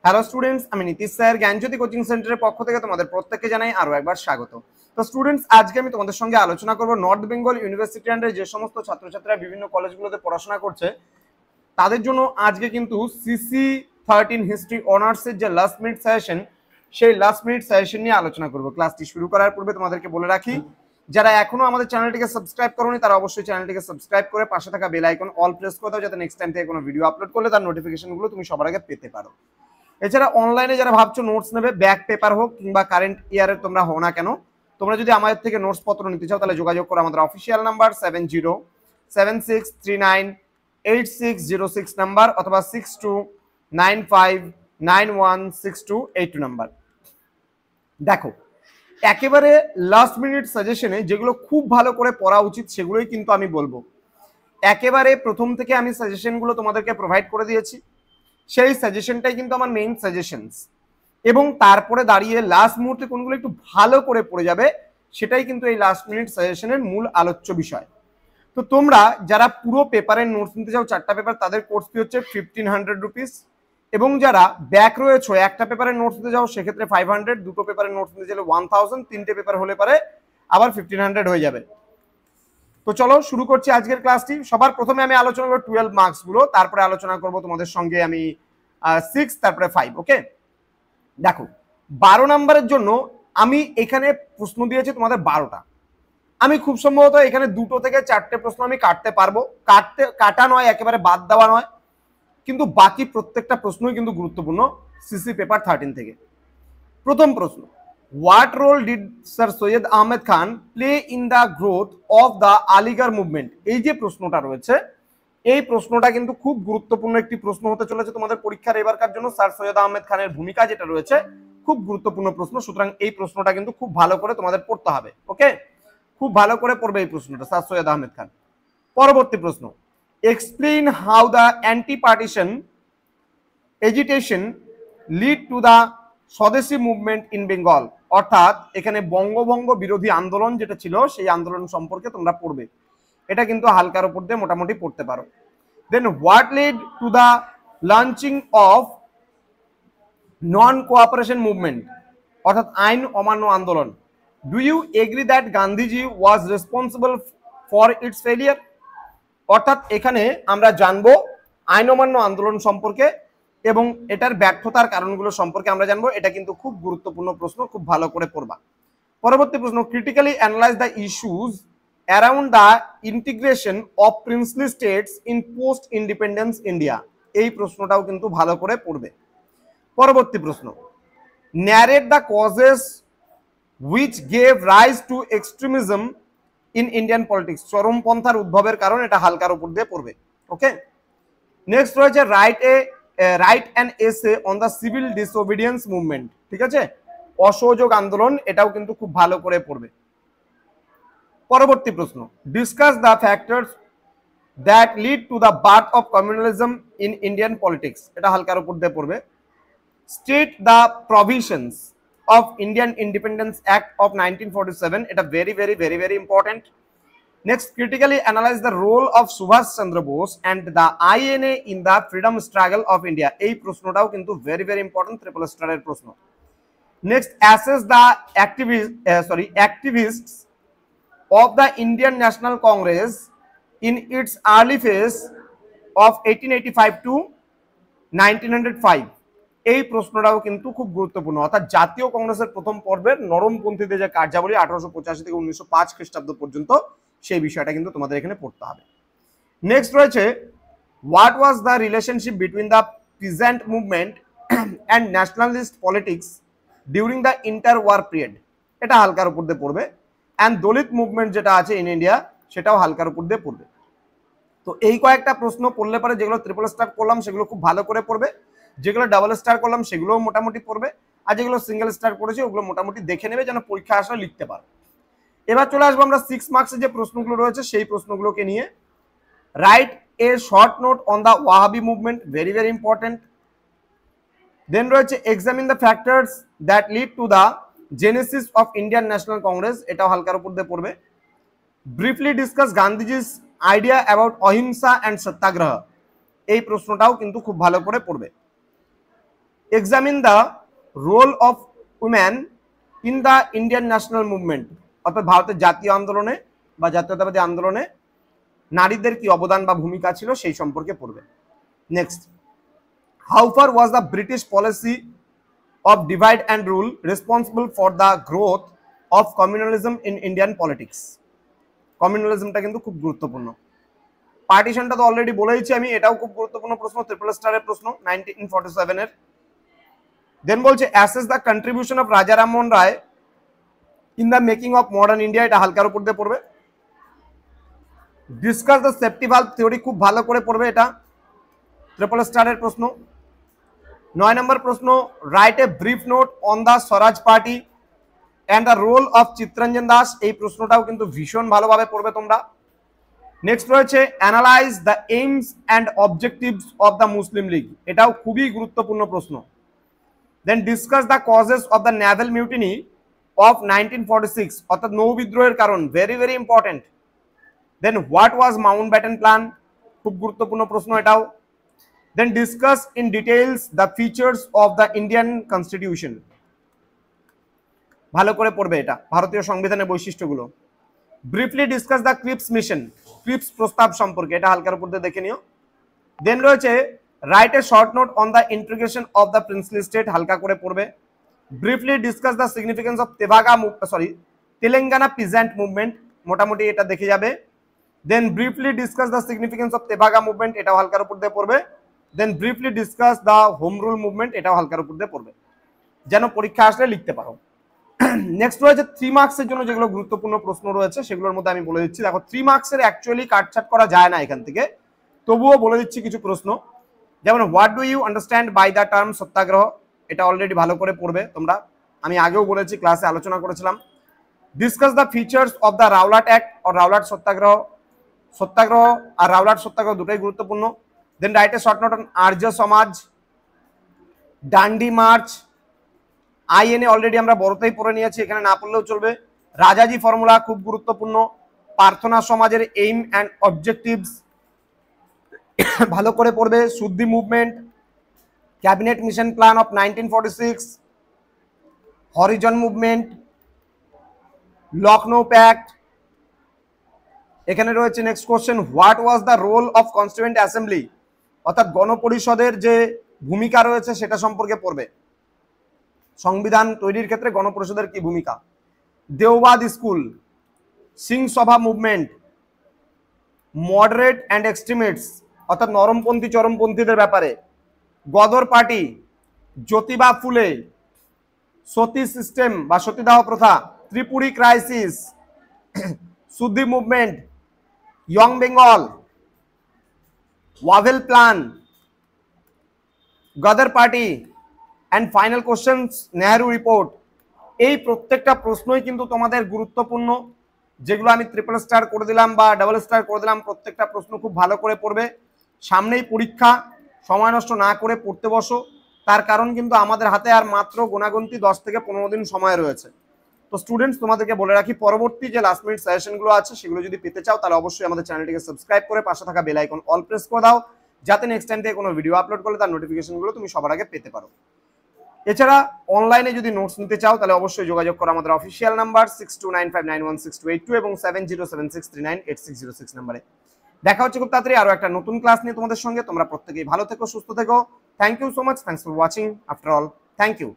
Hello students, আমি Nitish sir জ্ঞানজ্যোতি coaching সেন্টারের পক্ষ থেকে তোমাদের প্রত্যেককে জানাই আরো একবার স্বাগত। তো স্টুডেন্টস, আজকে আমি তোমাদের সঙ্গে আলোচনা করব নর্থ বেঙ্গল ইউনিভার্সিটি আন্ডারে যে সমস্ত ছাত্রছাত্রীরা বিভিন্ন কলেজগুলোতে পড়াশোনা করছে তাদের জন্য আজকে কিন্তু সিসি 13 হিস্ট্রি অনার্সের যে লাস্ট মিনিট সাজেশন, সেই লাস্ট মিনিট সাজেশন নিয়ে আলোচনা করব। ক্লাসটি শুরু করার পূর্বে তোমাদেরকে বলে রাখি, যারা এখনো আমাদের চ্যানেলটিকে সাবস্ক্রাইব করোনি তারা অবশ্যই চ্যানেলটিকে সাবস্ক্রাইব করে পাশে থাকা বেল আইকন অল প্রেস করে দাও, যাতে নেক্সট টাইম থেকে কোনো ভিডিও আপলোড করলে তার নোটিফিকেশনগুলো তুমি সবার আগে পেতে পারো। এছাড়া অনলাইনে যারা ভাবছো নোটস নেবে, ব্যাক পেপার হোক কিংবা কারেন্ট ইয়ারের তোমরা হও না কেন, তোমরা যদি আমাদের থেকে নোটস পত্র নিতে চাও তাহলে যোগাযোগ করো আমাদের অফিসিয়াল নাম্বার 7076398606 নাম্বার অথবা 6295916282 নাম্বার। দেখো, একেবারে লাস্ট মিনিট সাজেশনে যেগুলো খুব ভালো করে পড়া উচিত সেগুলোই কিন্তু আমি বলবো। একেবারে প্রথম থেকে আমি সাজেশনগুলো তোমাদেরকে প্রোভাইড করে দিয়েছি, সেই সাজেশনটাই কিন্তু আমার মেইন সাজেশনস, এবং তারপরে দাঁড়িয়ে লাস্ট মুহূর্তে কোনগুলো একটু ভালো করে পড়ে যাবে সেটাই কিন্তু এই লাস্ট মিনিট সাজেশনের মূল আলোচ্য বিষয়। তো তোমরা যারা পুরো পেপারের নোটস নিতে চাও, 4টা পেপার, তাদের কোর্স ফি হচ্ছে 1500 রুপিস, এবং যারা ব্যাক রয়েছে একটা পেপারের নোটস নিতে যাও সেক্ষেত্রে 500, দুটো পেপারের নোটস নিতে চাইলে 1000, তিনটে পেপার হলে পারে আবার 1500 হয়ে যাবে। তো চলো শুরু করছি আজকের ক্লাসটি। সবার প্রথমে আমি আলোচনা করব 12 মার্কস গুলো, তারপরে আলোচনা করব তোমাদের সঙ্গে আমি 6, তারপরে 5। ওকে, দেখো 12 নম্বরের জন্য আমি এখানে প্রশ্ন দিয়েছি তোমাদের 12টা। আমি খুব সম্ভবত এখানে 2 থেকে 4টে প্রশ্ন আমি কাটতে পারবো, কাটা নয়, একেবারে বাদ দেওয়া নয়, কিন্তু বাকি প্রত্যেকটা প্রশ্নই কিন্তু গুরুত্বপূর্ণ সিসি পেপার 13 থেকে। প্রথম প্রশ্ন, what role did sir Syed Ahmed Khan play in the growth of the Aligarh movement? এই যে প্রশ্নটা রয়েছে, এই প্রশ্নটা কিন্তু খুব গুরুত্বপূর্ণ একটি প্রশ্ন হতে চলেছে তোমাদের পরীক্ষার এবারকার জন্য। স্যার সৈয়দ আহমেদ খানের ভূমিকা যেটা রয়েছে খুব গুরুত্বপূর্ণ প্রশ্ন, সুতরাং এই প্রশ্নটা কিন্তু খুব ভালো করে তোমাদের পড়তে হবে। ওকে, খুব ভালো করে পড়বে এই প্রশ্নটা, স্যার সৈয়দ আহমেদ খান। পরবর্তী প্রশ্ন, explain how the anti partition agitation lead to the swadeshi movement in Bengal. অর্থাৎ এখানে বঙ্গভঙ্গ বিরোধী আন্দোলন যেটা ছিল সেই আন্দোলন সম্পর্কে তোমরা পড়বে, এটা কিন্তু হালকার উপর দিয়ে মোটামুটি পড়তে পারো। Then what lead to the launching of non cooperation movement, অর্থাৎ আইন অমান্য আন্দোলন। Do you agree that Gandhiji was responsible for its failure? অর্থাৎ এখানে আমরা জানবো আইন অমান্য আন্দোলন সম্পর্কে এবং এটার ব্যর্থতার কারণগুলো সম্পর্কে আমরা জানবো। এটা কিন্তু খুব গুরুত্বপূর্ণ প্রশ্ন, খুব ভালো করে পড়বা। পরবর্তী প্রশ্ন, critically analyse the issues around the integration of princely states in post independence India. এই প্রশ্নটাও কিন্তু ভালো করে পড়বে। পরবর্তী প্রশ্ন, narrate the causes which gave rise to extremism in Indian politics. চরমপন্থার উদ্ভবের কারণ, এটা হালকার উপর দিয়ে পড়বে। ওকে, নেক্সট রয়েছে write an essay on the civil disobedience movement. ঠিক আছে, অসহযোগ আন্দোলন, এটাও কিন্তু খুব ভালো করে পড়বে। পরবর্তী প্রশ্ন, discuss the factors that lead to the birth of communalism in Indian politics. এটা হালকার উপর দিয়ে পড়বে। State the provisions of Indian independence act of 1947। এটা very very very very important. Next, critically analyze the role of Subhash Chandra Bose and the INA in the freedom struggle of India. এই প্রশ্নটাও কিন্তু very very important, triple স্টারের প্রশ্ন। Next, assess the activists of the Indian National Congress in its early phase of 1885 to 1905. এই প্রশ্নটাও কিন্তু খুব গুরুত্বপূর্ণ, অর্থাৎ জাতীয় কংগ্রেসের প্রথম পর্বের নরমপন্থীদের যে কার্যাবলী 1885 থেকে 1905 খ্রিস্টাব্দ পর্যন্ত, সেই বিষয়টা কিন্তু তোমাদের এখানে পড়তে হবে। নেক্সট রয়েছে, what was the relationship between the peasant movement and nationalist politics during the inter war period. এটা হালকার উপর দিয়ে পড়বে। অ্যান্ড দলিত মুভমেন্ট যেটা আছে ইন ইন্ডিয়া, সেটাও হালকার উপর দিয়ে পড়বে। তো এই কয়েকটা প্রশ্ন পড়লে পারে, যেগুলো ট্রিপল স্টার করলাম সেগুলো খুব ভালো করে পড়বে, যেগুলো ডাবল স্টার করলাম সেগুলোও মোটামুটি পড়বে, আর যেগুলো সিঙ্গেল স্টার করেছি ওগুলো মোটামুটি দেখে নেবে যেন পরীক্ষা আসলে লিখতে পারো। এবার চলে আসবো আমরা 6 মার্কসের যে প্রশ্নগুলো রয়েছে সেই প্রশ্নগুলোকে নিয়ে। Write a short note on the Wahabi movement, very very important. Then রয়েছে examine the factors that lead to the genesis of Indian national congress, এটাও হালকার উপর দিয়ে পড়বে। Briefly discuss Gandhiji's idea about ahimsa and satyagraha, এই প্রশ্নটাও কিন্তু খুব ভালো করে পড়বে। Examine the role of women in the Indian national movement, অর্থাৎ ভারতের জাতীয় আন্দোলনে বা জাতীয়তাবাদী আন্দোলনে নারীদের কি অবদান বা ভূমিকা ছিল সেই সম্পর্কে পড়বে। Next, how far was the British policy of divide and rule responsible for the growth of communalism in Indian politics. কমিউনালিজমটা কিন্তু খুব গুরুত্বপূর্ণ। পার্টিশনটা তো অলরেডি বলেইছি আমি, এটাও খুব গুরুত্বপূর্ণ প্রশ্ন, ট্রিপল স্টারের প্রশ্ন 1947 এর। দেন বলছে assess the contribution of Raja Rammohan Roy in the making of modern India, এটা হালকার উপর দিয়ে পড়বে। Discuss the safety valve theory, খুব ভালো করে পড়বে, এটা ট্রিপল স্টারের প্রশ্ন। 9 নম্বর প্রশ্ন, write a brief note on the Swaraj party and the role of Chittaranjan Das, এই প্রশ্নটাও কিন্তু ভীষণ ভালোভাবে পড়বে তোমরা। নেক্সট রয়েছে analyse the aims and objectives of the Muslim League, এটাও খুবই গুরুত্বপূর্ণ প্রশ্ন। Then discuss the causes of the naval mutiny of 1946, অর্থাৎ নৌ বিদ্রোহের কারণ, very very important. Then what was Mountbatten plan, খুব গুরুত্বপূর্ণ প্রশ্ন এটাও। Then discuss in details the features of the Indian constitution, ভালো করে পড়বে এটা, ভারতীয় সংবিধানের বৈশিষ্ট্যগুলো। Briefly discuss the Cripps mission, Cripps প্রস্তাব সম্পর্কে, এটা হালকার উপর দিয়ে দেখে নিও। দেন রয়েছে write a short note on the integration of the princely state, হালকা করে পড়বে। Briefly discuss the significance of Telangana peasant movement, মোটামুটি এটা দেখে যাবে। Then briefly discuss the significance of Tebhaga movement, এটাও হালকার উপর দিয়ে পড়বে। Then briefly discuss the home rule movement, এটাও হালকার উপর দিয়ে পড়বে, যেন পরীক্ষা আসলে লিখতে পারো। নেক্সট রয়েছে 3 মার্কসের জন্য যেগুলো গুরুত্বপূর্ণ প্রশ্ন রয়েছে সেগুলোর মধ্যে আমি বলে দিচ্ছি। দেখো 3 মার্কসের অ্যাকচুয়ালি কাটছাট করা যায় না এখান থেকে, তবুও বলে দিচ্ছি কিছু প্রশ্ন। যেমন what do you understand by the term satyagraha, এটা অলরেডি ভালো করে পড়বে তোমরা, আমি আগেও বলেছি, ক্লাসে আলোচনা করেছিলাম। Discuss the features of the Rowlatt act আর রাওলাট সত্যাগ্রহ, সত্যাগ্রহ আর রাওলাট সত্যাগ্রহ দুটোই গুরুত্বপূর্ণ। Then write a short note on Arya Samaj, Dandi March, INA already আমরা বড়তেই পড়ে নিয়েছি, এখানে না পড়লেও চলবে। রাজাজি ফর্মুলা খুব গুরুত্বপূর্ণ। প্রার্থনা সমাজের এইম অ্যান্ড অবজেক্টিভস ভালো করে পড়বে। Shuddhi movement, cabinet mission plan of 1946, Harijan movement, Lucknow pact. এখানে রয়েছে next question, what was the role of constituent assembly, অর্থাৎ গণপরিষদের যে ভূমিকা রয়েছে সেটা সম্পর্কে পড়বে। সংবিধান তৈরির ক্ষেত্রে গণপরিষদের কি ভূমিকা। দেওবাদ স্কুল, সিং সভা মুভমেন্ট, মডারেট অ্যান্ড এক্সট্রিমিস্টস, অর্থাৎ নরমপন্থী চরমপন্থীদের ব্যাপারে, গদর পার্টি, জ্যোতিবা ফুলে, সতী সিস্টেম বা সতীদাহ প্রথা, Tripuri crisis, Shuddhi movement, young Bengal, Wavell plan, Ghadar party and final questions Nehru report. এই প্রত্যেকটা প্রশ্নই কিন্তু তোমাদের গুরুত্বপূর্ণ, যেগুলো আমি ট্রিপল স্টার করে দিলাম বা ডাবল স্টার করে দিলাম, প্রত্যেকটা প্রশ্ন খুব ভালো করে পড়বে। সামনেই পরীক্ষা, সময় নষ্ট না করে পড়তে বসো, তার কারণ কিন্তু আমাদের হাতে আর মাত্র গোনাগুনতি 10 থেকে 15 দিন সময় রয়েছে। তো স্টুডেন্টস, তোমাদেরকে বলে রাখি, পরবর্তী যে লাস্ট মিনিট সাজেশনগুলো আছে সেগুলো যদি পেতে চাও তাহলে অবশ্যই আমাদের চ্যানেলটিকে সাবস্ক্রাইব করে পাশে থাকা বেল আইকন অল প্রেস করে দাও, যাতে নেক্সট টাইম থেকে কোনো ভিডিও আপলোড করলে তার নোটিফিকেশনগুলো তুমি সবার আগে পেতে পারো। এছাড়া অনলাইনে যদি নোটস নিতে চাও তাহলে অবশ্যই যোগাযোগ করো আমাদের অফিসিয়াল নাম্বার 6295916282 এবং 7076398606 নাম্বারে। দেখা হচ্ছে খুব তাড়াতাড়ি আরো একটা নতুন ক্লাস নিয়ে তোমাদের সঙ্গে। তোমরা প্রত্যেকেই ভালো থেকো, সুস্থ থেকো। Thank you so much, thanks for watching. After all, thank you.